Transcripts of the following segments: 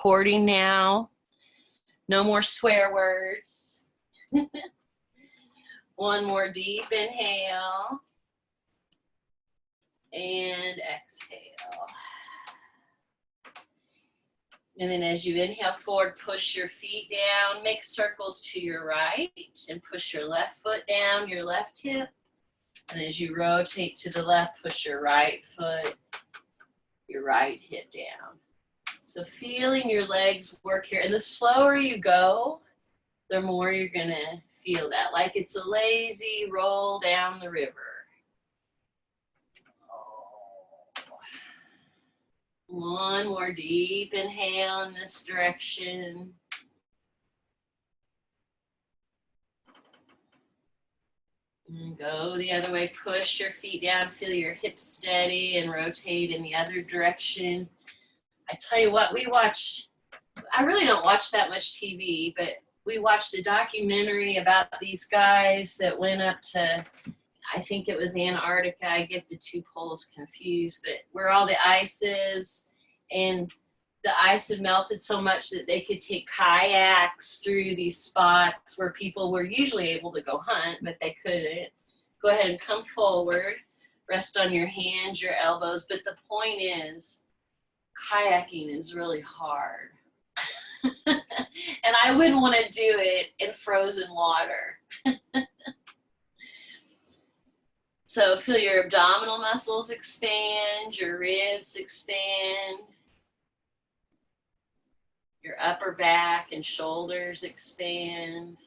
recording now. No more swear words. One more deep inhale. And exhale. And then as you inhale forward, push your feet down, make circles to your right, and push your left foot down, your left hip. And as you rotate to the left, push your right foot, your right hip down. So feeling your legs work here. And the slower you go, the more you're gonna feel that, like it's a lazy roll down the river. One more deep inhale in this direction. And go the other way, push your feet down, feel your hips steady and rotate in the other direction. I tell you what, I really don't watch that much TV, but we watched a documentary about these guys that went up to, I think it was Antarctica. I get the two poles confused, but where all the ice is, and the ice had melted so much that they could take kayaks through these spots where people were usually able to go hunt, but they couldn't. Go ahead and come forward, rest on your hands, your elbows, but the point is, kayaking is really hard. And I wouldn't want to do it in frozen water. So feel your abdominal muscles expand, your ribs expand, your upper back and shoulders expand.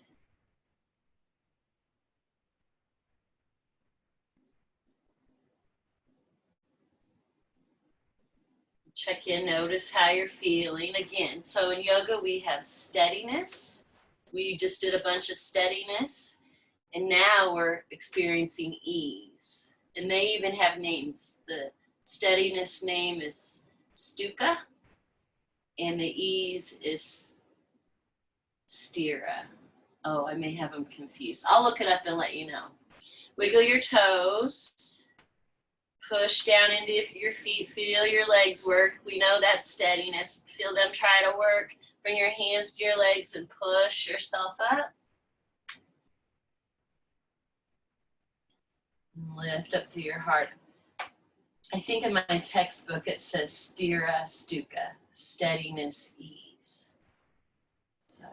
Check in, notice how you're feeling. Again, so in yoga we have steadiness. We just did a bunch of steadiness. And now we're experiencing ease. And they even have names. The steadiness name is Stuka, and the ease is Stira. Oh, I may have them confused. I'll look it up and let you know. Wiggle your toes. Push down into your feet. Feel your legs work. We know that's steadiness. Feel them try to work. Bring your hands to your legs and push yourself up. Lift up through your heart. I think in my textbook it says Stira Stuka, steadiness, ease. So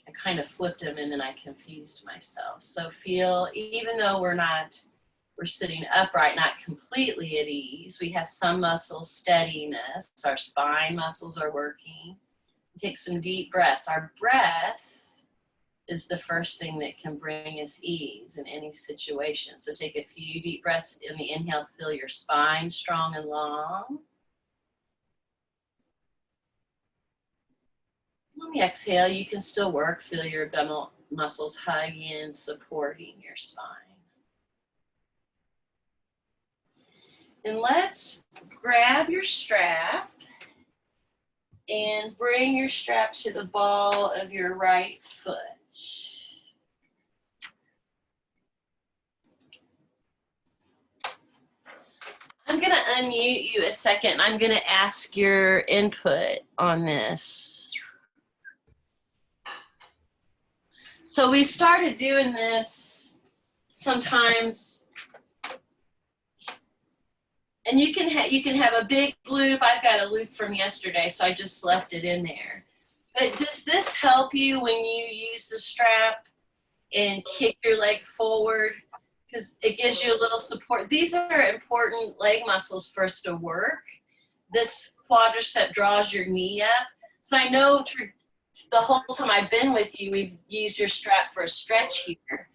I kind of flipped them and then I confused myself. So feel, even though we're sitting upright, not completely at ease, we have some muscles steadiness. Our spine muscles are working. Take some deep breaths. Our breath is the first thing that can bring us ease in any situation. So take a few deep breaths. In the inhale, feel your spine strong and long. On the exhale, you can still work. Feel your abdominal muscles hugging in, supporting your spine. And let's grab your strap and bring your strap to the ball of your right foot. I'm going to unmute you a second. I'm going to ask your input on this. So we started doing this sometimes, and you can have a big loop. I've got a loop from yesterday, so I just left it in there. But does this help you when you use the strap and kick your leg forward? Because it gives you a little support. These are important leg muscles for us to work. This quadricep draws your knee up. So I know the whole time I've been with you, we've used your strap for a stretch here.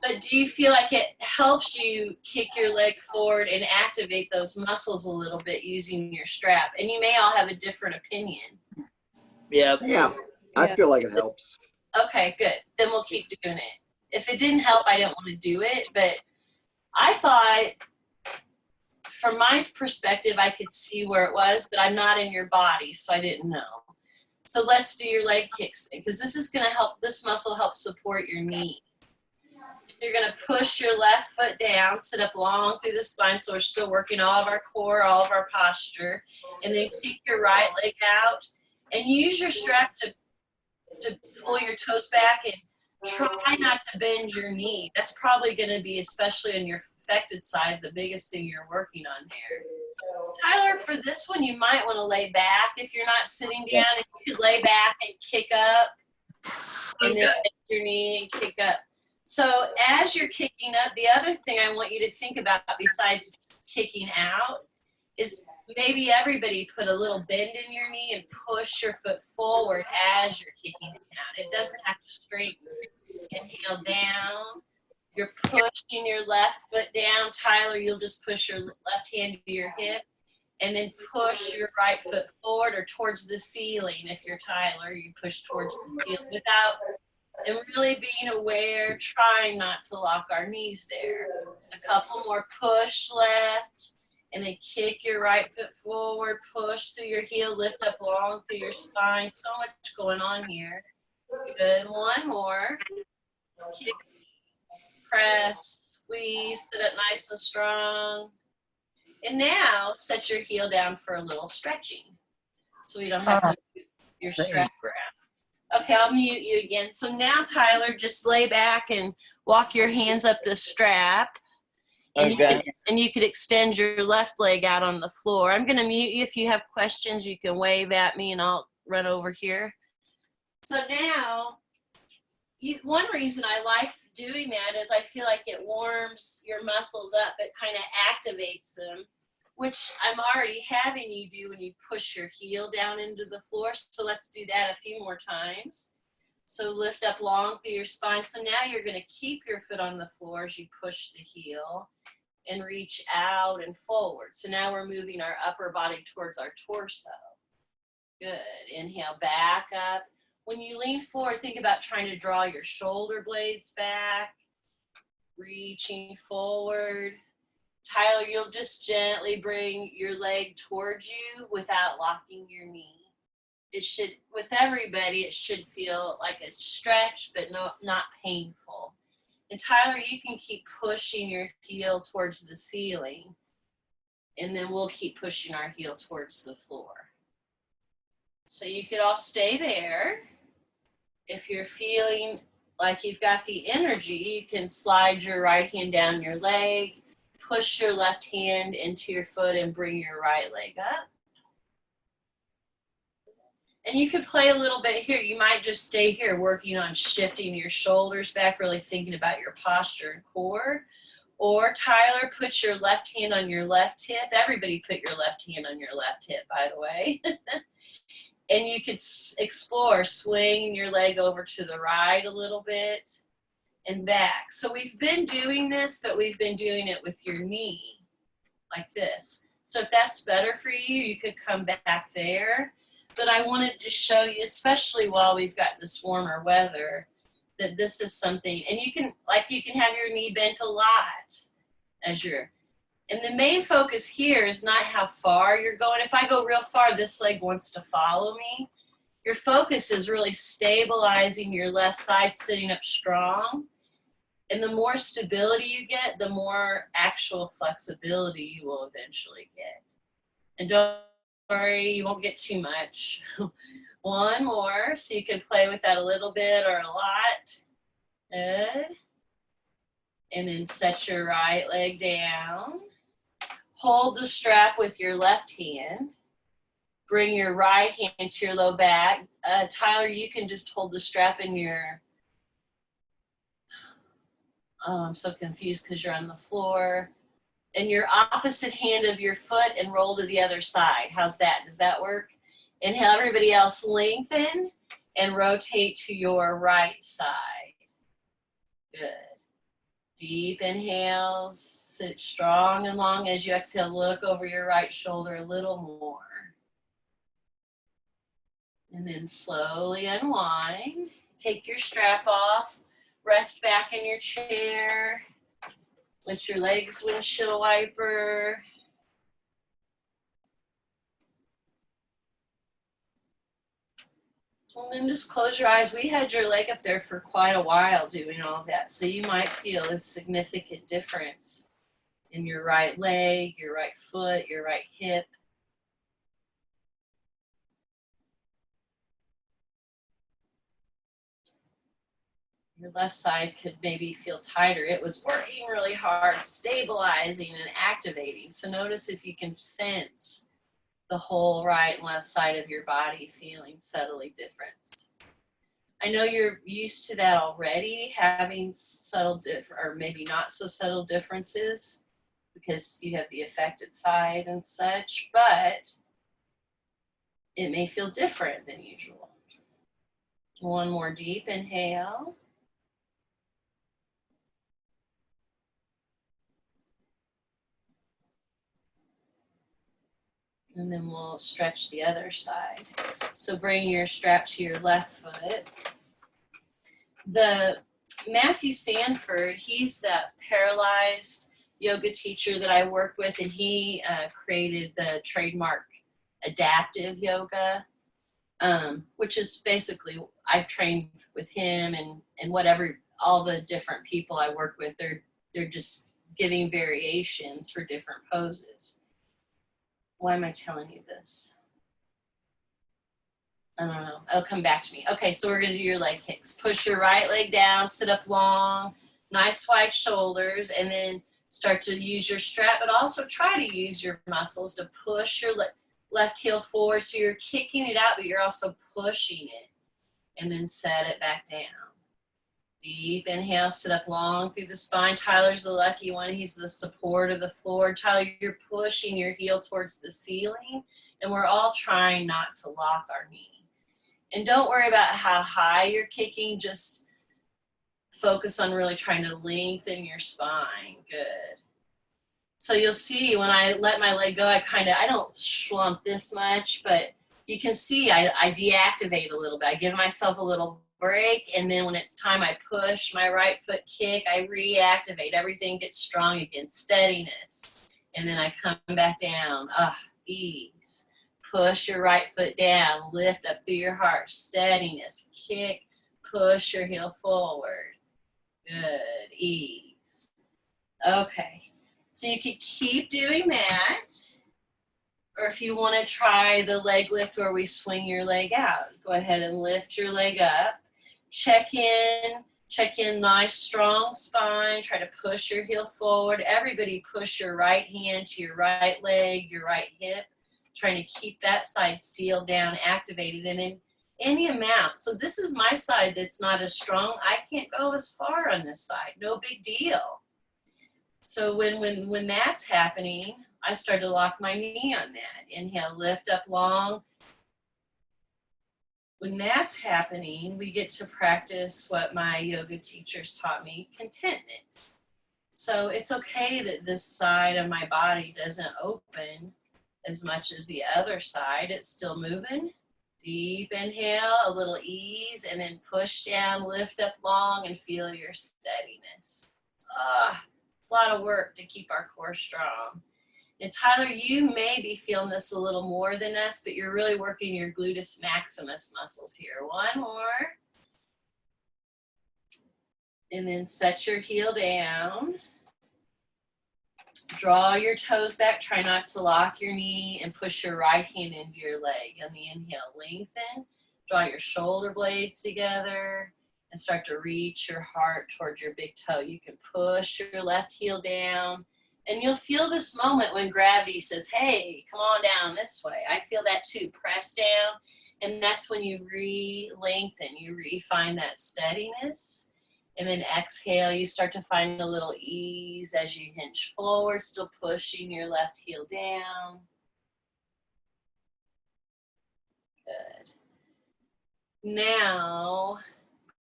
But do you feel like it helps you kick your leg forward and activate those muscles a little bit using your strap? And you may all have a different opinion. Yeah. I feel like it helps. Okay, good. Then we'll keep doing it. If it didn't help, I didn't want to do it. But I thought, from my perspective, I could see where it was, but I'm not in your body, so I didn't know. So let's do your leg kicks, because this is going to help, this muscle helps support your knee. You're going to push your left foot down, sit up long through the spine, so we're still working all of our core, all of our posture. And then kick your right leg out and use your strap to pull your toes back, and try not to bend your knee. That's probably going to be, especially on your affected side, the biggest thing you're working on there. Tyler, for this one, you might want to lay back if you're not sitting down, and you could lay back and kick up, and then bend your knee and kick up. So as you're kicking up, the other thing I want you to think about besides kicking out is maybe everybody put a little bend in your knee and push your foot forward as you're kicking it out. It doesn't have to straighten. Inhale down. You're pushing your left foot down. Tyler, you'll just push your left hand to your hip and then push your right foot forward or towards the ceiling. If you're Tyler, you push towards the ceiling without, and really being aware, trying not to lock our knees there. A couple more. Push left, and then kick your right foot forward, push through your heel, lift up long through your spine. So much going on here. Good. One more. Kick, press, squeeze, sit up nice and strong. And now set your heel down for a little stretching, so you don't have to do your strap grab. Okay, I'll mute you again. So now, Tyler, just lay back and walk your hands up the strap. And, you could extend your left leg out on the floor. I'm going to mute you. If you have questions, you can wave at me and I'll run over here. So now, one reason I like doing that is I feel like it warms your muscles up. It kind of activates them, which I'm already having you do when you push your heel down into the floor. So let's do that a few more times. So lift up long through your spine. So now you're going to keep your foot on the floor as you push the heel and reach out and forward. So now we're moving our upper body towards our torso. Good. Inhale, back up. When you lean forward, think about trying to draw your shoulder blades back, reaching forward. Tyler, you'll just gently bring your leg towards you without locking your knee. It should, with everybody, it should feel like a stretch, but not painful. And Tyler, you can keep pushing your heel towards the ceiling, and then we'll keep pushing our heel towards the floor. So you could all stay there. If you're feeling like you've got the energy, you can slide your right hand down your leg, push your left hand into your foot, and bring your right leg up. And you could play a little bit here. You might just stay here working on shifting your shoulders back, really thinking about your posture and core. Or Tyler, put your left hand on your left hip. Everybody put your left hand on your left hip, by the way. And you could explore swinging your leg over to the right a little bit and back. So we've been doing this, but we've been doing it with your knee like this. So if that's better for you, you could come back there. But I wanted to show you, especially while we've got this warmer weather, that this is something, and you can have your knee bent a lot as you're, and the main focus here is not how far you're going. If I go real far, this leg wants to follow me. Your focus is really stabilizing your left side, sitting up strong. And the more stability you get, the more actual flexibility you will eventually get. And don't worry, you won't get too much. One more, so you can play with that a little bit or a lot. Good. And then set your right leg down. Hold the strap with your left hand. Bring your right hand to your low back. Tyler, you can just hold the strap in your, I'm so confused because you're on the floor. And your opposite hand of your foot and roll to the other side. How's that? Does that work? Inhale, everybody else lengthen and rotate to your right side. Good. Deep inhales, sit strong and long. As you exhale, look over your right shoulder a little more. And then slowly unwind. Take your strap off. Rest back in your chair. Let your legs windshield wiper. And then just close your eyes. We had your leg up there for quite a while doing all that, so you might feel a significant difference in your right leg, your right foot, your right hip. Your left side could maybe feel tighter. It was working really hard, stabilizing and activating. So notice if you can sense the whole right and left side of your body feeling subtly different. I know you're used to that already, having subtle or maybe not so subtle differences because you have the affected side and such, but it may feel different than usual. One more deep inhale. And then we'll stretch the other side. So bring your strap to your left foot. The Matthew Sanford, he's that paralyzed yoga teacher that I worked with, and he created the trademark adaptive yoga, which is basically, I've trained with him and whatever, all the different people I work with, they're just giving variations for different poses. Why am I telling you this? I don't know. It'll come back to me. Okay, so we're going to do your leg kicks. Push your right leg down, sit up long, nice wide shoulders, and then start to use your strap, but also try to use your muscles to push your left heel forward. So you're kicking it out, but you're also pushing it. And then set it back down. Deep inhale, sit up long through the spine. Tyler's the lucky one. He's the support of the floor. Tyler, you're pushing your heel towards the ceiling, and we're all trying not to lock our knee. And don't worry about how high you're kicking. Just focus on really trying to lengthen your spine. Good. So you'll see when I let my leg go, I don't slump this much, but you can see I deactivate a little bit. I give myself a little break, and then when it's time, I push my right foot kick, I reactivate. Everything gets strong again, steadiness. And then I come back down, ease. Push your right foot down, lift up through your heart, steadiness, kick, push your heel forward. Good, ease. Okay, so you could keep doing that. Or if you want to try the leg lift where we swing your leg out, go ahead and lift your leg up. Check in, nice strong spine. Try to push your heel forward. Everybody push your right hand to your right leg, your right hip. Trying to keep that side sealed down, activated, and then any amount. So this is my side that's not as strong. I can't go as far on this side. No big deal. So when that's happening, I start to lock my knee on that. Inhale, lift up long. When that's happening, we get to practice what my yoga teachers taught me, contentment. So it's okay that this side of my body doesn't open as much as the other side. It's still moving. Deep inhale, a little ease, and then push down, lift up long, and feel your steadiness. It's a lot of work to keep our core strong. And Tyler, you may be feeling this a little more than us, but you're really working your gluteus maximus muscles here. One more. And then set your heel down. Draw your toes back. Try not to lock your knee and push your right hand into your leg. On the inhale, lengthen. Draw your shoulder blades together and start to reach your heart towards your big toe. You can push your left heel down. And you'll feel this moment when gravity says, hey, come on down this way. I feel that too. Press down. And that's when you re-lengthen. You refine that steadiness. And then exhale. You start to find a little ease as you hinge forward, still pushing your left heel down. Good. Now,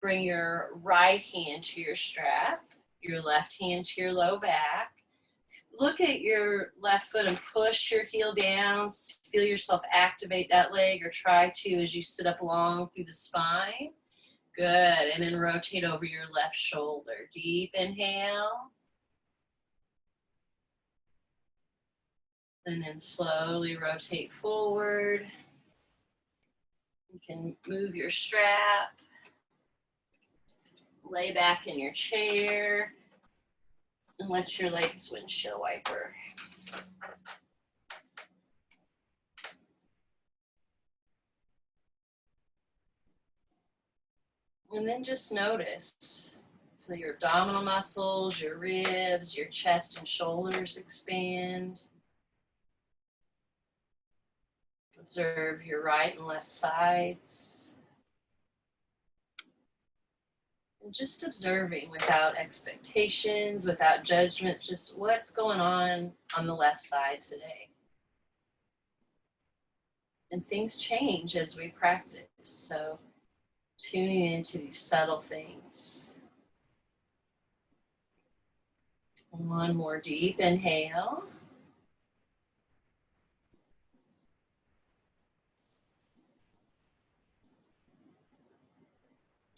bring your right hand to your strap, your left hand to your low back. Look at your left foot and push your heel down. Feel yourself activate that leg, or try to as you sit up long through the spine. Good. And then rotate over your left shoulder. Deep inhale. And then slowly rotate forward. You can move your strap, lay back in your chair, and let your legs windshield wiper. And then just notice. Feel your abdominal muscles, your ribs, your chest and shoulders expand. Observe your right and left sides. And just observing without expectations, without judgment, just what's going on the left side today. And things change as we practice, so tuning into these subtle things. One more deep inhale.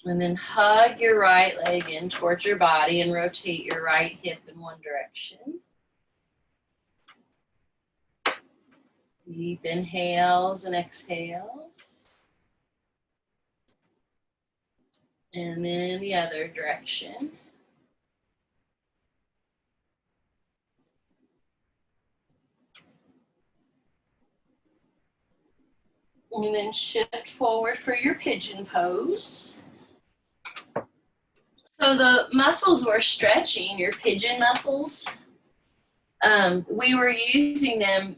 And then hug your right leg in towards your body and rotate your right hip in one direction. Deep inhales and exhales. And then the other direction. And then shift forward for your pigeon pose. So the muscles we're stretching, your pigeon muscles, we were using them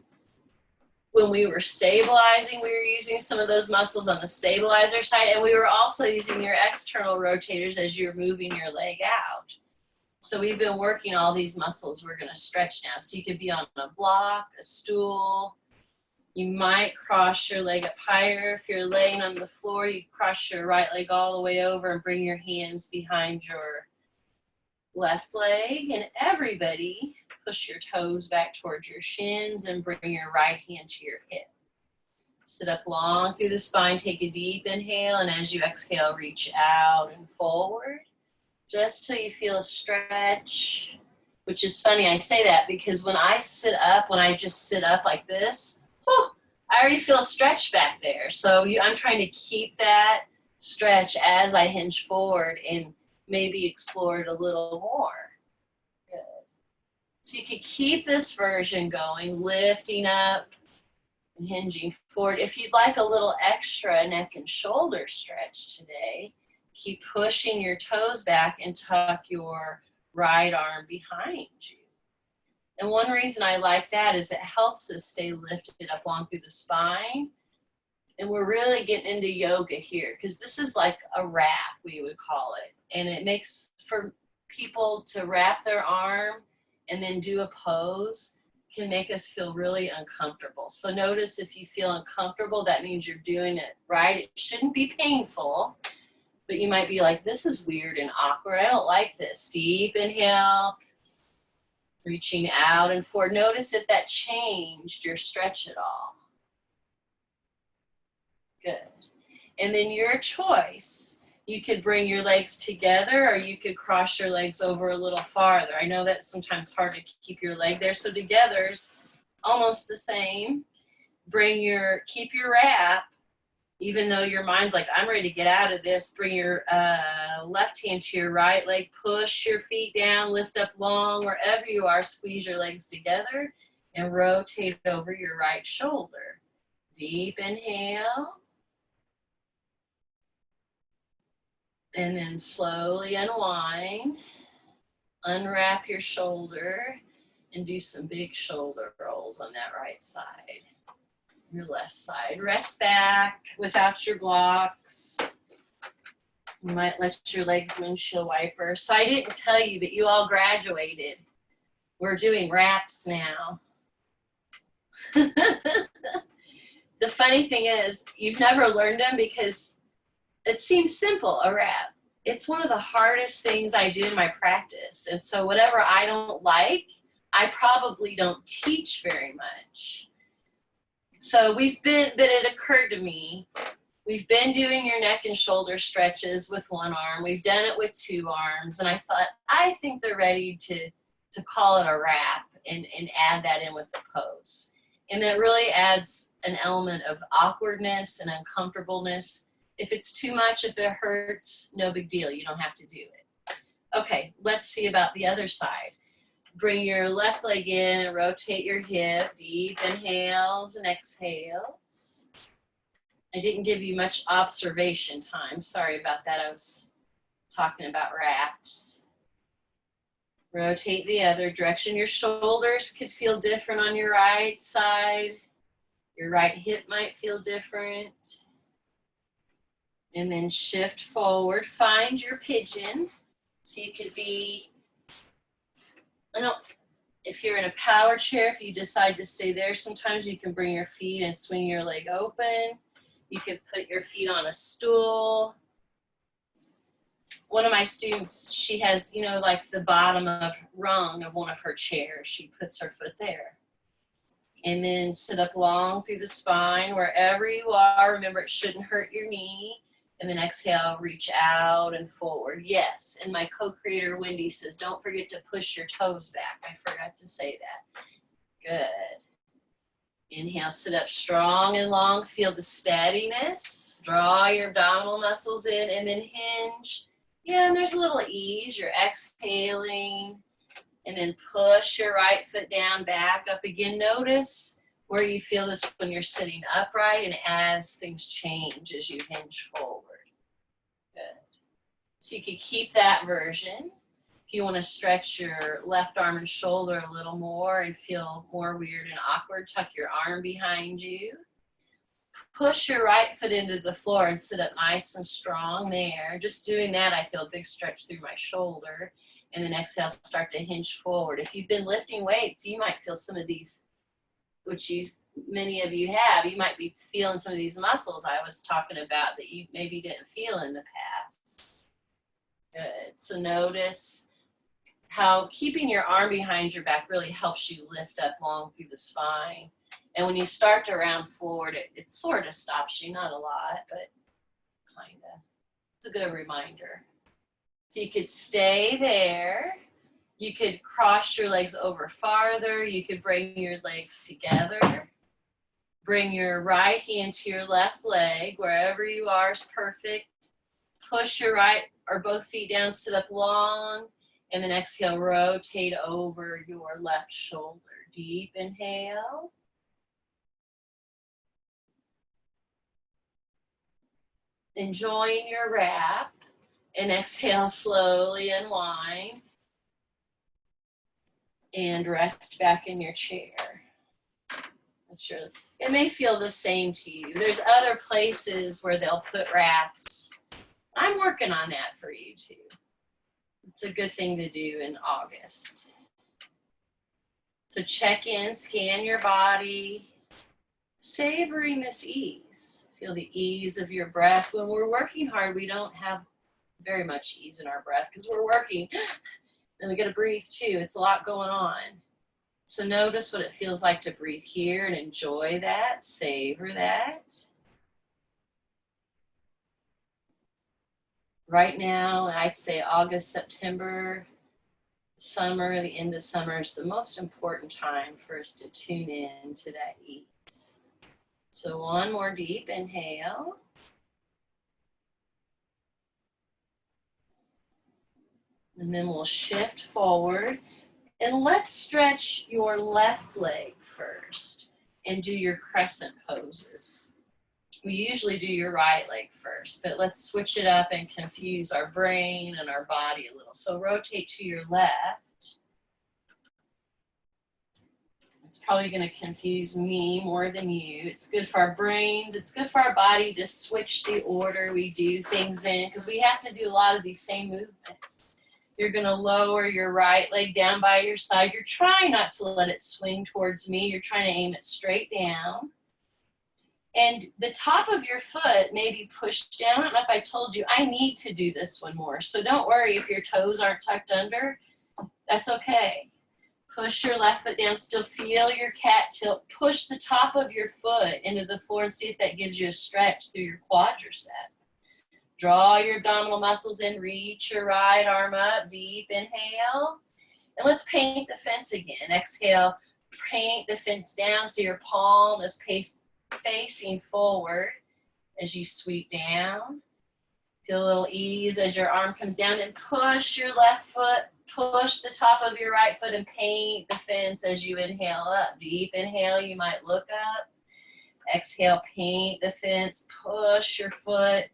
when we were stabilizing. We were using some of those muscles on the stabilizer side, and we were also using your external rotators as you're moving your leg out. So we've been working all these muscles we're going to stretch now. So you could be on a block, a stool. You might cross your leg up higher. If you're laying on the floor, you cross your right leg all the way over and bring your hands behind your left leg. And everybody, push your toes back towards your shins and bring your right hand to your hip. Sit up long through the spine, take a deep inhale, and as you exhale, reach out and forward, just till you feel a stretch, which is funny, I say that because when I just sit up like this, I already feel a stretch back there. So I'm trying to keep that stretch as I hinge forward and maybe explore it a little more. Good. So you could keep this version going, lifting up and hinging forward. If you'd like a little extra neck and shoulder stretch today, keep pushing your toes back and tuck your right arm behind you. And one reason I like that is it helps us stay lifted up long through the spine. And we're really getting into yoga here because this is like a wrap, we would call it. And it makes for people to wrap their arm and then do a pose can make us feel really uncomfortable. So notice if you feel uncomfortable, that means you're doing it right. It shouldn't be painful, but you might be like, this is weird and awkward. I don't like this. Deep inhale. Reaching out and forward. Notice if that changed your stretch at all. Good. And then your choice. You could bring your legs together or you could cross your legs over a little farther. I know that's sometimes hard to keep your leg there. So together's almost the same. Keep your wrap. Even though your mind's like, I'm ready to get out of this, bring your left hand to your right leg, push your feet down, lift up long, wherever you are, squeeze your legs together and rotate over your right shoulder. Deep inhale. And then slowly unwind, unwrap your shoulder and do some big shoulder rolls on that right side. Your left side. Rest back without your blocks. You might let your legs windshield wiper. So I didn't tell you, but you all graduated. We're doing wraps now. The funny thing is, you've never learned them because it seems simple, a wrap. It's one of the hardest things I do in my practice. And so whatever I don't like, I probably don't teach very much. So but it occurred to me, we've been doing your neck and shoulder stretches with one arm. We've done it with two arms. And I thought, I think they're ready to call it a wrap and add that in with the pose. And that really adds an element of awkwardness and uncomfortableness. If it's too much, if it hurts, no big deal. You don't have to do it. Okay, let's see about the other side. Bring your left leg in and rotate your hip. Deep inhales and exhales. I didn't give you much observation time. Sorry about that. I was talking about wraps. Rotate the other direction. Your shoulders could feel different on your right side. Your right hip might feel different. And then shift forward. Find your pigeon. So you could be, if you're in a power chair, if you decide to stay there, sometimes you can bring your feet and swing your leg open. You could put your feet on a stool. One of my students, she has, like the bottom of rung of one of her chairs. She puts her foot there. And then sit up long through the spine, wherever you are. Remember, it shouldn't hurt your knee. And then exhale, reach out and forward. Yes, and my co-creator, Wendy, says, don't forget to push your toes back. I forgot to say that. Good. Inhale, sit up strong and long. Feel the steadiness. Draw your abdominal muscles in and then hinge. Yeah, and there's a little ease. You're exhaling. And then push your right foot down, back up again. Notice where you feel this when you're sitting upright and as things change as you hinge forward. Good. So you could keep that version. If you want to stretch your left arm and shoulder a little more and feel more weird and awkward, tuck your arm behind you. Push your right foot into the floor and sit up nice and strong there. Just doing that, I feel a big stretch through my shoulder. And then exhale, start to hinge forward. If you've been lifting weights, you might feel some of these, which many of you have. You might be feeling some of these muscles I was talking about that you maybe didn't feel in the past. Good. So notice how keeping your arm behind your back really helps you lift up long through the spine. And when you start to round forward, it sort of stops you, not a lot, but kind of. It's a good reminder. So you could stay there. You could cross your legs over farther. You could bring your legs together. Bring your right hand to your left leg. Wherever you are is perfect. Push your right or both feet down, sit up long, and then exhale, rotate over your left shoulder. Deep inhale. Enjoying your wrap. And exhale, slowly unwind. And rest back in your chair. It may feel the same to you. There's other places where they'll put wraps. I'm working on that for you too. It's a good thing to do in August. So check in, scan your body, savoring this ease. Feel the ease of your breath. When we're working hard, we don't have very much ease in our breath because we're working. Then we got to breathe too. It's a lot going on. So notice what it feels like to breathe here and enjoy that, savor that. Right now, I'd say August, September, summer, the end of summer is the most important time for us to tune in to that ease. So one more deep inhale. And then we'll shift forward. And let's stretch your left leg first and do your crescent poses. We usually do your right leg first, but let's switch it up and confuse our brain and our body a little. So rotate to your left. It's probably going to confuse me more than you. It's good for our brains. It's good for our body to switch the order we do things in because we have to do a lot of these same movements. You're going to lower your right leg down by your side. You're trying not to let it swing towards me. You're trying to aim it straight down. And the top of your foot may be pushed down. I don't know if I told you, I need to do this one more. So don't worry if your toes aren't tucked under. That's okay. Push your left foot down. Still feel your cat tilt. Push the top of your foot into the floor and see if that gives you a stretch through your quadricep. Draw your abdominal muscles in. Reach your right arm up. Deep inhale. And let's paint the fence again. Exhale. paint the fence down so your palm is facing forward as you sweep down. Feel a little ease as your arm comes down, and push your left foot, push the top of your right foot and paint the fence as you inhale up. Deep inhale, you might look up. Exhale, paint the fence, push your foot.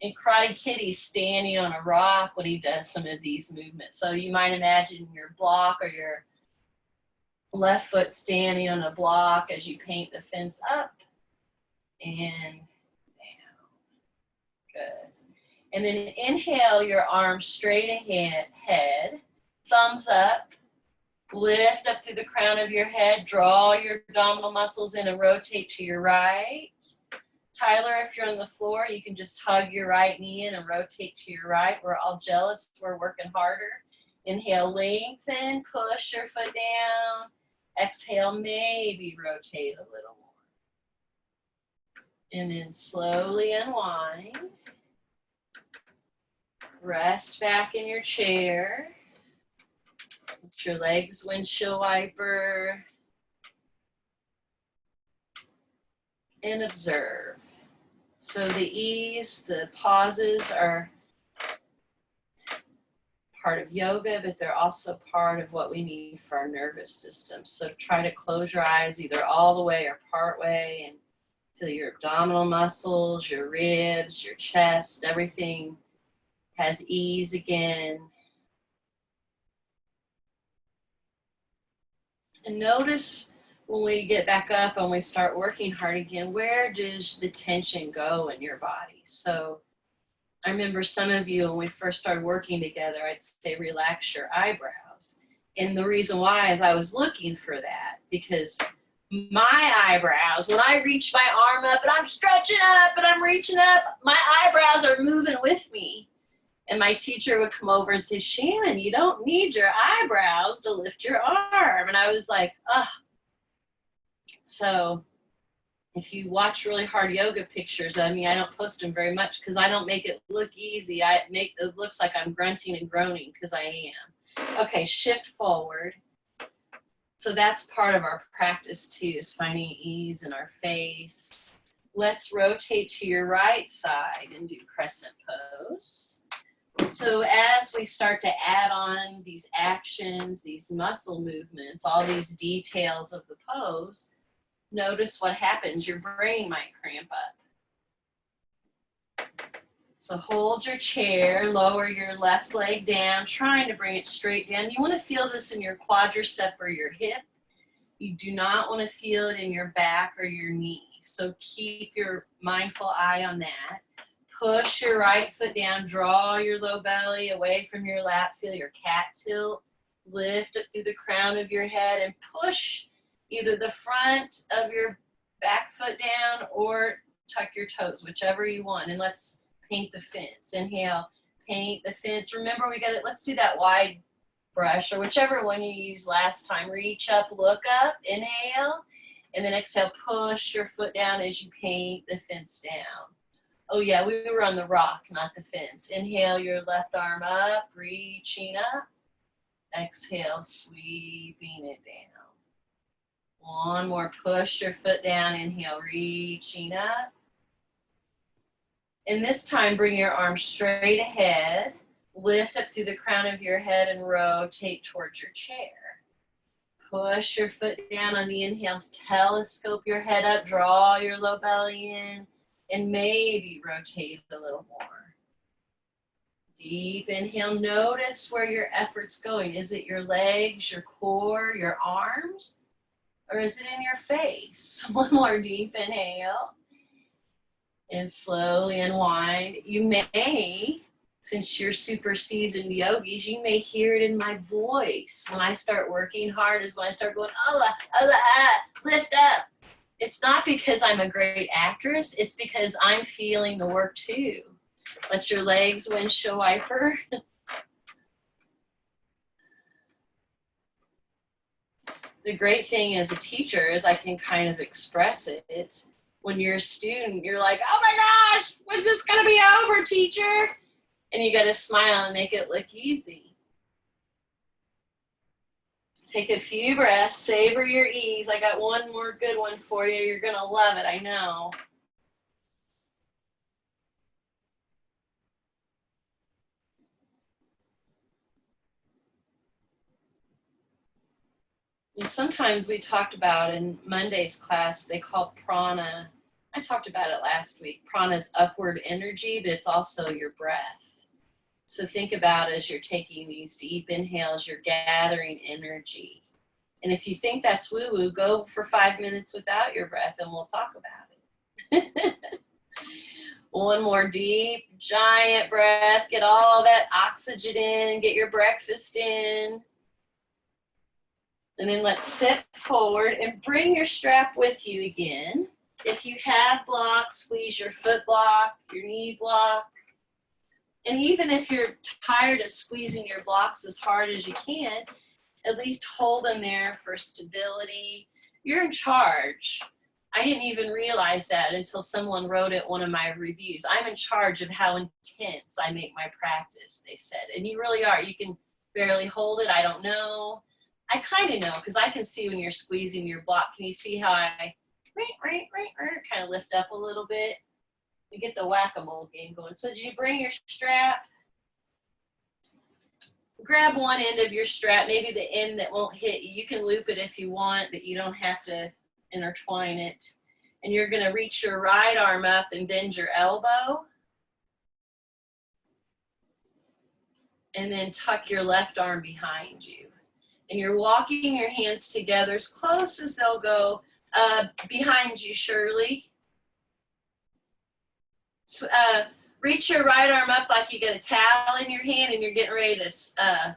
And Karate Kitty's standing on a rock when he does some of these movements. So you might imagine your block or your left foot standing on a block as you paint the fence up and down. Good. And then inhale your arms straight ahead, thumbs up, lift up through the crown of your head, draw your abdominal muscles in and rotate to your right. Tyler, if you're on the floor, you can just hug your right knee in and rotate to your right. We're all jealous. We're working harder. Inhale, lengthen, push your foot down. Exhale, maybe rotate a little more. And then slowly unwind. Rest back in your chair. Put your legs windshield wiper. And observe. So the ease, the pauses are part of yoga, but they're also part of what we need for our nervous system. So try to close your eyes either all the way or part way and feel your abdominal muscles, your ribs, your chest, everything has ease again. And notice when we get back up and we start working hard again, where does the tension go in your body? So I remember some of you, when we first started working together, I'd say relax your eyebrows. And the reason why is I was looking for that, because my eyebrows, when I reach my arm up and I'm stretching up and I'm reaching up, my eyebrows are moving with me. And my teacher would come over and say, Shannon, you don't need your eyebrows to lift your arm. And I was like, ugh. So if you watch really hard yoga pictures of me, I don't post them very much because I don't make it look easy. It looks like I'm grunting and groaning because I am. Okay, shift forward. So that's part of our practice too, is finding ease in our face. Let's rotate to your right side and do crescent pose. So as we start to add on these actions, these muscle movements, all these details of the pose, notice what happens. Your brain might cramp up. So hold your chair, lower your left leg down, trying to bring it straight down. You want to feel this in your quadricep or your hip. You do not want to feel it in your back or your knee. So keep your mindful eye on that. Push your right foot down, draw your low belly away from your lap, feel your cat tilt, lift up through the crown of your head and push either the front of your back foot down or tuck your toes, whichever you want. And let's paint the fence. Inhale, paint the fence. Remember, let's do that wide brush or whichever one you used last time. Reach up, look up, inhale, and then exhale, push your foot down as you paint the fence down. Oh yeah, we were on the rock, not the fence. Inhale your left arm up, reaching up. Exhale, sweeping it down. One more, push your foot down. Inhale, reaching up. And this time, bring your arms straight ahead. Lift up through the crown of your head and rotate towards your chair. Push your foot down on the inhales. Telescope your head up, draw your low belly in. And maybe rotate a little more. Deep inhale. Notice where your effort's going. Is it your legs, your core, your arms? Or is it in your face? One more deep inhale. And slowly unwind. You may, since you're super seasoned yogis, you may hear it in my voice. When I start working hard is when I start going, lift up. It's not because I'm a great actress. It's because I'm feeling the work too. Let your legs windshield wiper. The great thing as a teacher is I can kind of express it. When you're a student, you're like, oh my gosh, when's this gonna be over, teacher? And you gotta smile and make it look easy. Take a few breaths, savor your ease. I got one more good one for you. You're gonna love it, I know. And sometimes we talked about in Monday's class, they call prana. I talked about it last week. Prana is upward energy, but it's also your breath. So think about it as you're taking these deep inhales, you're gathering energy. And if you think that's woo-woo, go for 5 minutes without your breath and we'll talk about it. One more deep, giant breath. Get all that oxygen in, get your breakfast in. And then let's sit forward and bring your strap with you again. If you have blocks, squeeze your foot block, your knee block. And even if you're tired of squeezing your blocks as hard as you can, at least hold them there for stability. You're in charge. I didn't even realize that until someone wrote it in one of my reviews. I'm in charge of how intense I make my practice, they said. And you really are. You can barely hold it. I don't know. I kind of know because I can see when you're squeezing your block. Can you see how I kind of lift up a little bit? You get the whack-a-mole game going. So did you bring your strap? Grab one end of your strap, maybe the end that won't hit you. You can loop it if you want, but you don't have to intertwine it. And you're going to reach your right arm up and bend your elbow. And then tuck your left arm behind you. And you're walking your hands together as close as they'll go behind you, Shirley. So, reach your right arm up like you got a towel in your hand and you're getting ready to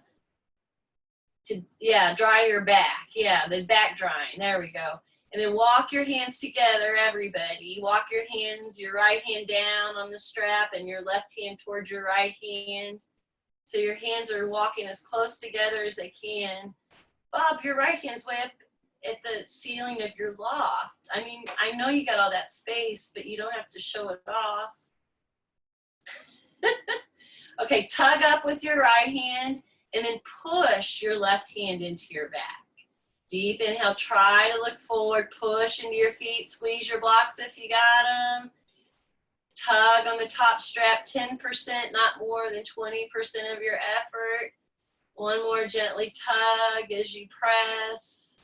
dry your back. Yeah, the back drying. There we go. And then walk your hands together, everybody. Walk your hands, your right hand down on the strap and your left hand towards your right hand. So your hands are walking as close together as they can. Bob, your right hand's way up at the ceiling of your loft. I mean, I know you got all that space, but you don't have to show it off. Okay, tug up with your right hand and then push your left hand into your back. Deep inhale, try to look forward, push into your feet, squeeze your blocks if you got them. Tug on the top strap, 10%, not more than 20% of your effort. One more, gently tug as you press.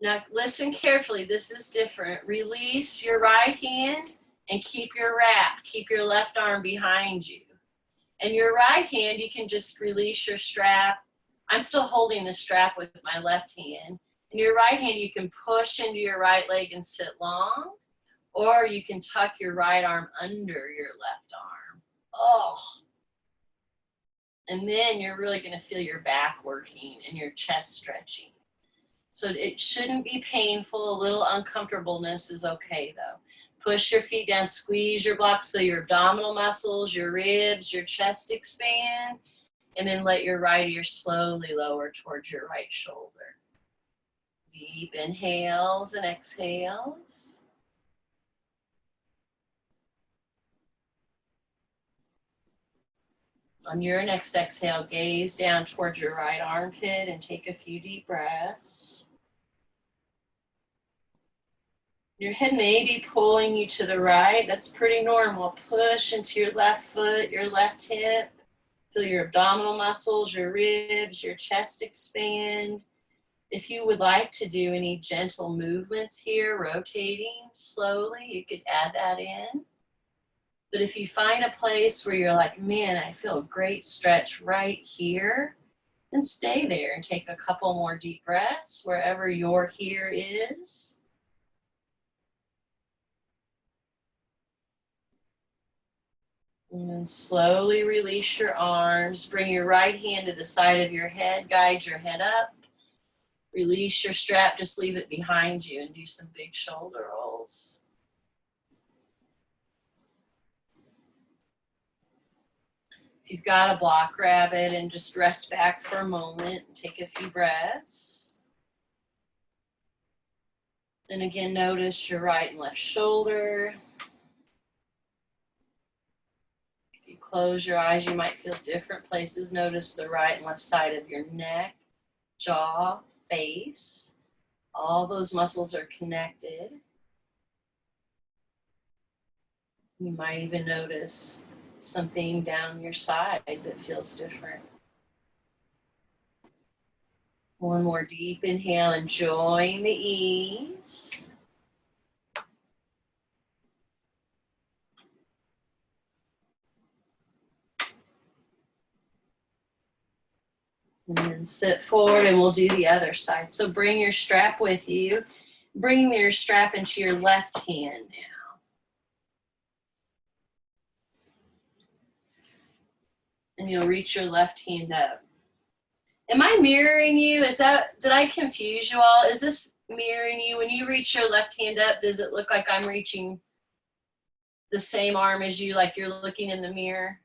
Now listen carefully, this is different. Release your right hand and keep your wrap. Keep your left arm behind you. And your right hand, you can just release your strap. I'm still holding the strap with my left hand. And your right hand, you can push into your right leg and sit long, or you can tuck your right arm under your left arm. Oh. And then you're really going to feel your back working and your chest stretching. So it shouldn't be painful. A little uncomfortableness is okay though. Push your feet down, squeeze your blocks, feel your abdominal muscles, your ribs, your chest expand, and then let your right ear slowly lower towards your right shoulder. Deep inhales and exhales. On your next exhale, gaze down towards your right armpit and take a few deep breaths. Your head may be pulling you to the right. That's pretty normal. Push into your left foot, your left hip. Feel your abdominal muscles, your ribs, your chest expand. If you would like to do any gentle movements here, rotating slowly, you could add that in. But if you find a place where you're like, man, I feel a great stretch right here, then stay there and take a couple more deep breaths wherever your here is. And then slowly release your arms. Bring your right hand to the side of your head. Guide your head up. Release your strap. Just leave it behind you and do some big shoulder rolls. If you've got a block, grab it and just rest back for a moment and take a few breaths. And again, notice your right and left shoulder. You close your eyes, you might feel different places. Notice the right and left side of your neck, jaw, face. All those muscles are connected. You might even notice something down your side that feels different. One more deep inhale, enjoying the ease. And then sit forward and we'll do the other side. So bring your strap with you. Bring your strap into your left hand now. And you'll reach your left hand up. Am I mirroring you? Did I confuse you all? Is this mirroring you? When you reach your left hand up, does it look like I'm reaching the same arm as you, like you're looking in the mirror?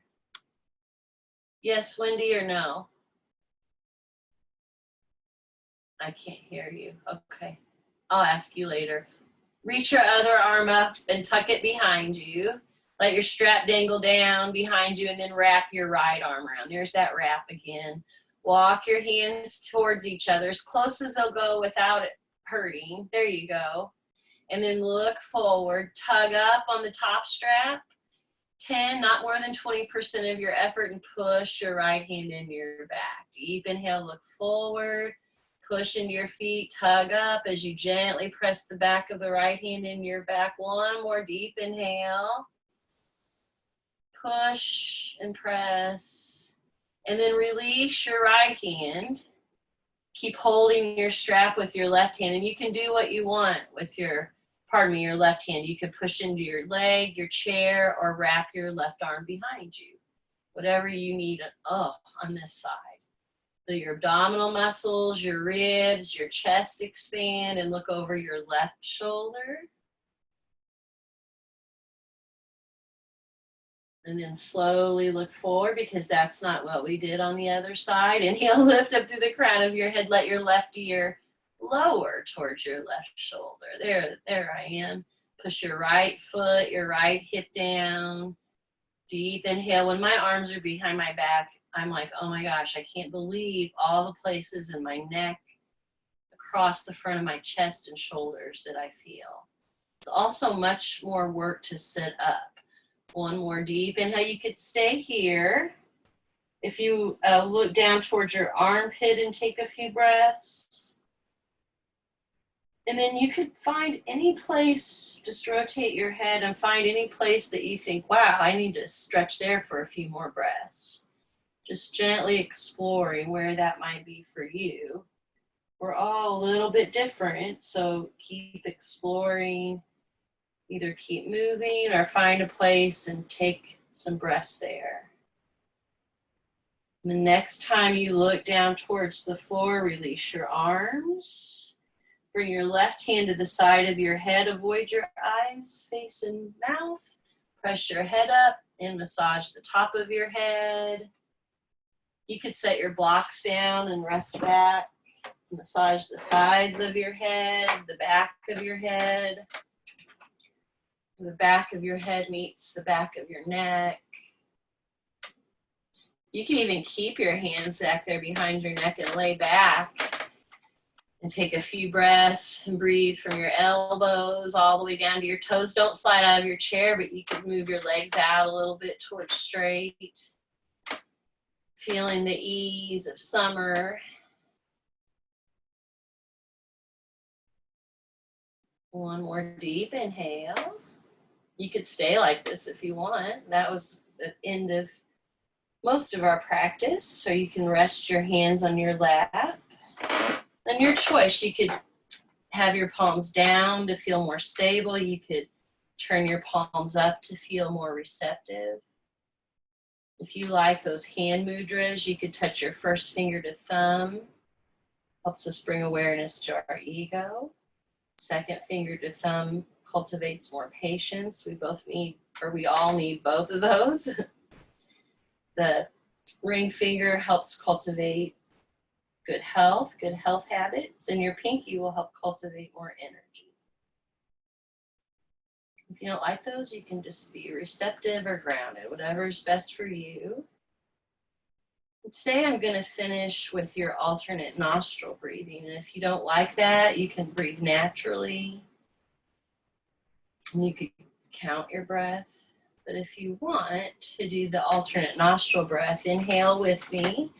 Yes, Wendy, or no? I can't hear you. Okay. I'll ask you later. Reach your other arm up and tuck it behind you. Let your strap dangle down behind you and then wrap your right arm around. There's that wrap again. Walk your hands towards each other as close as they'll go without it hurting. There you go. And then look forward. Tug up on the top strap. 10, not more than 20% of your effort, and push your right hand into your back. Deep inhale, look forward. Push into your feet, tug up as you gently press the back of the right hand into your back. One more deep inhale. Push and press. And then release your right hand. Keep holding your strap with your left hand. And you can do what you want with your left hand. You can push into your leg, your chair, or wrap your left arm behind you. Whatever you need on this side. So your abdominal muscles, your ribs, your chest expand, and look over your left shoulder. And then slowly look forward, because that's not what we did on the other side. Inhale, lift up through the crown of your head. Let your left ear lower towards your left shoulder. There I am. Push your right foot, your right hip down. Deep inhale. When my arms are behind my back, I'm like, oh my gosh, I can't believe all the places in my neck, across the front of my chest and shoulders that I feel. It's also much more work to sit up. One more deep inhale. You could stay here. If you look down towards your armpit and take a few breaths. And then you could find any place, just rotate your head and find any place that you think, wow, I need to stretch there for a few more breaths. Just gently exploring where that might be for you. We're all a little bit different, so keep exploring. Either keep moving or find a place and take some breaths there. And the next time you look down towards the floor, release your arms. Bring your left hand to the side of your head. Avoid your eyes, face, and mouth. Press your head up and massage the top of your head. You could set your blocks down and rest back. Massage the sides of your head, the back of your head. The back of your head meets the back of your neck. You can even keep your hands back there behind your neck and lay back and take a few breaths and breathe from your elbows all the way down to your toes. Don't slide out of your chair, but you can move your legs out a little bit towards straight. Feeling the ease of summer. One more deep inhale. You could stay like this if you want. That was the end of most of our practice. So you can rest your hands on your lap. And your choice, you could have your palms down to feel more stable. You could turn your palms up to feel more receptive. If you like those hand mudras, you could touch your first finger to thumb. Helps us bring awareness to our ego. Second finger to thumb cultivates more patience. We all need both of those. The ring finger helps cultivate good health habits, and your pinky will help cultivate more energy. If you don't like those, you can just be receptive or grounded, whatever's best for you. And today I'm going to finish with your alternate nostril breathing. And if you don't like that, you can breathe naturally. And you could count your breath. But if you want to do the alternate nostril breath, inhale with me.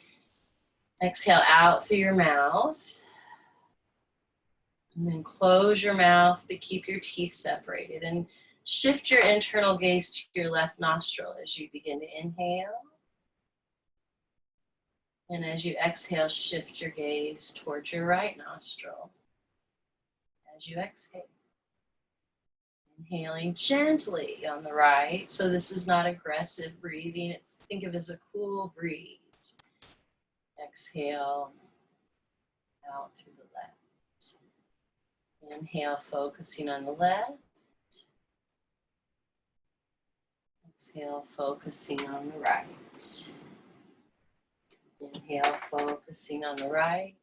Exhale out through your mouth. And then close your mouth, but keep your teeth separated. And shift your internal gaze to your left nostril as you begin to inhale. And as you exhale, shift your gaze towards your right nostril as you exhale. Inhaling gently on the right. So this is not aggressive breathing. Think of it as a cool breeze. Exhale out through the left. Inhale, focusing on the left. Exhale, focusing on the right. Inhale, focusing on the right.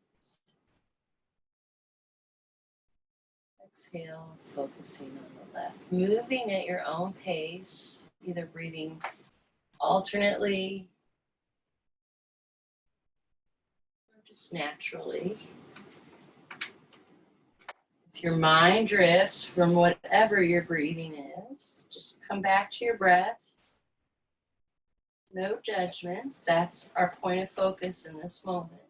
Exhale, focusing on the left. Moving at your own pace, either breathing alternately or just naturally. If your mind drifts from whatever your breathing is, just come back to your breath. No judgments. That's our point of focus in this moment.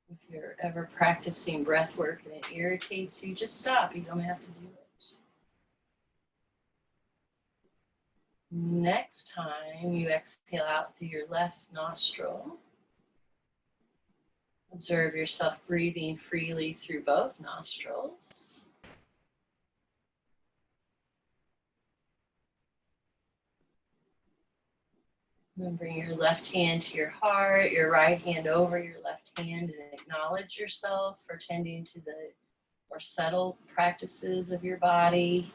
If you're ever practicing breath work and it irritates you, just stop. You don't have to do it. Next time you exhale out through your left nostril, observe yourself breathing freely through both nostrils. And bring your left hand to your heart, your right hand over your left hand, and acknowledge yourself for tending to the more subtle practices of your body,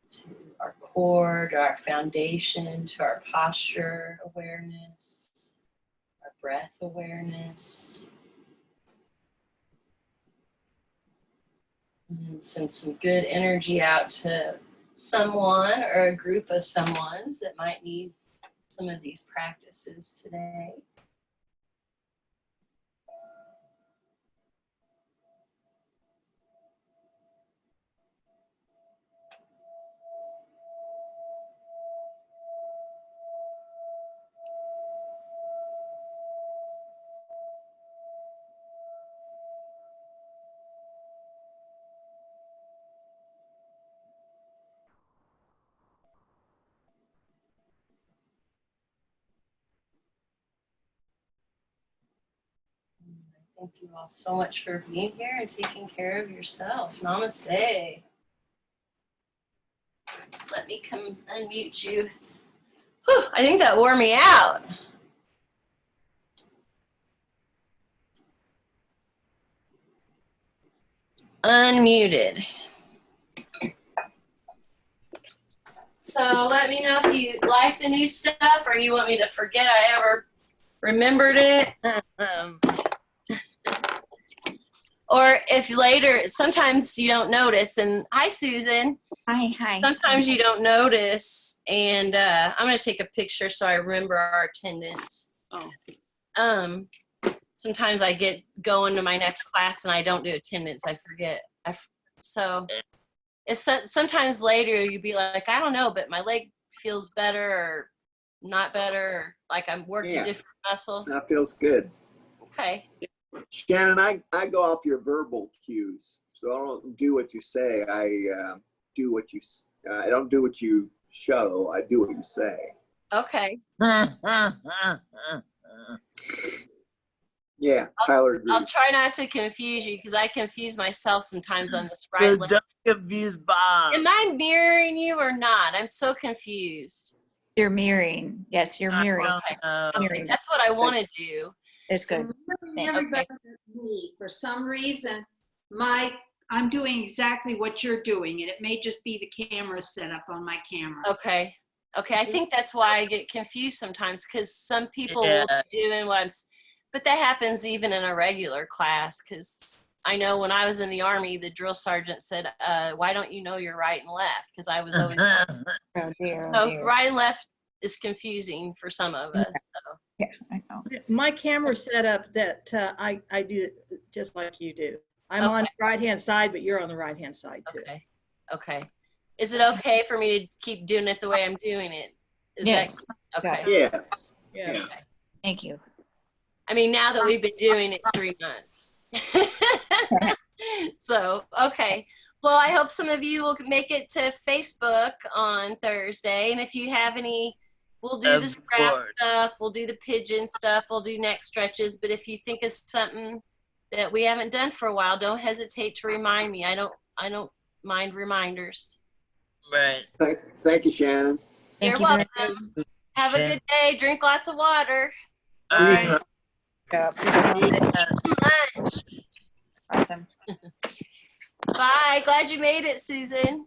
to our core, to our foundation, to our posture awareness, our breath awareness. And send some good energy out to someone or a group of someones that might need some of these practices today. Thank you all so much for being here and taking care of yourself. Namaste. Let me come unmute you. Whew, I think that wore me out. Unmuted. So let me know if you like the new stuff or you want me to forget I ever remembered it. Or if later, sometimes you don't notice. And hi, Susan. Hi. Sometimes you don't notice. And I'm going to take a picture so I remember our attendance. Oh. Sometimes I get going to my next class and I don't do attendance. I forget. So it's sometimes later you'd be like, I don't know, but my leg feels better or not better. Or like I'm working a different muscle. That feels good. Okay. Shannon, I go off your verbal cues, so I don't do what you say. I do what you. I don't do what you show. I do what you say. Okay. Yeah, Tyler agrees. I'll try not to confuse you because I confuse myself sometimes on this right leg. Don't confuse Bob. Am I mirroring you or not? I'm so confused. You're mirroring. Yes, you're mirroring. Okay, that's what I want to do. It's good. Everybody me. For some reason, my I'm doing exactly what you're doing, and it may just be the camera set up on my camera. Okay. Okay. I think that's why I get confused sometimes because some people will be doing what but that happens even in a regular class because I know when I was in the Army, the drill sergeant said, why don't you know your right and left? Because I was always, Oh dear, so right and left is confusing for some of us. So. Yeah, I know. My camera setup that I do just like you do. I'm on the right-hand side, but you're on the right-hand side too. Okay. Okay. Is it okay for me to keep doing it the way I'm doing it? Is Yes. that okay? Yes. Yeah. Yeah. Thank you. I mean, now that we've been doing it 3 months. So, okay. Well, I hope some of you will make it to Facebook on Thursday. And if you have any, we'll do the scrap stuff, we'll do the pigeon stuff, we'll do neck stretches. But if you think of something that we haven't done for a while, don't hesitate to remind me. I don't mind reminders. Right. Thank you, Shannon. You're welcome. Have a good day. Drink lots of water. All right. Lunch. Awesome. Bye. Glad you made it, Susan.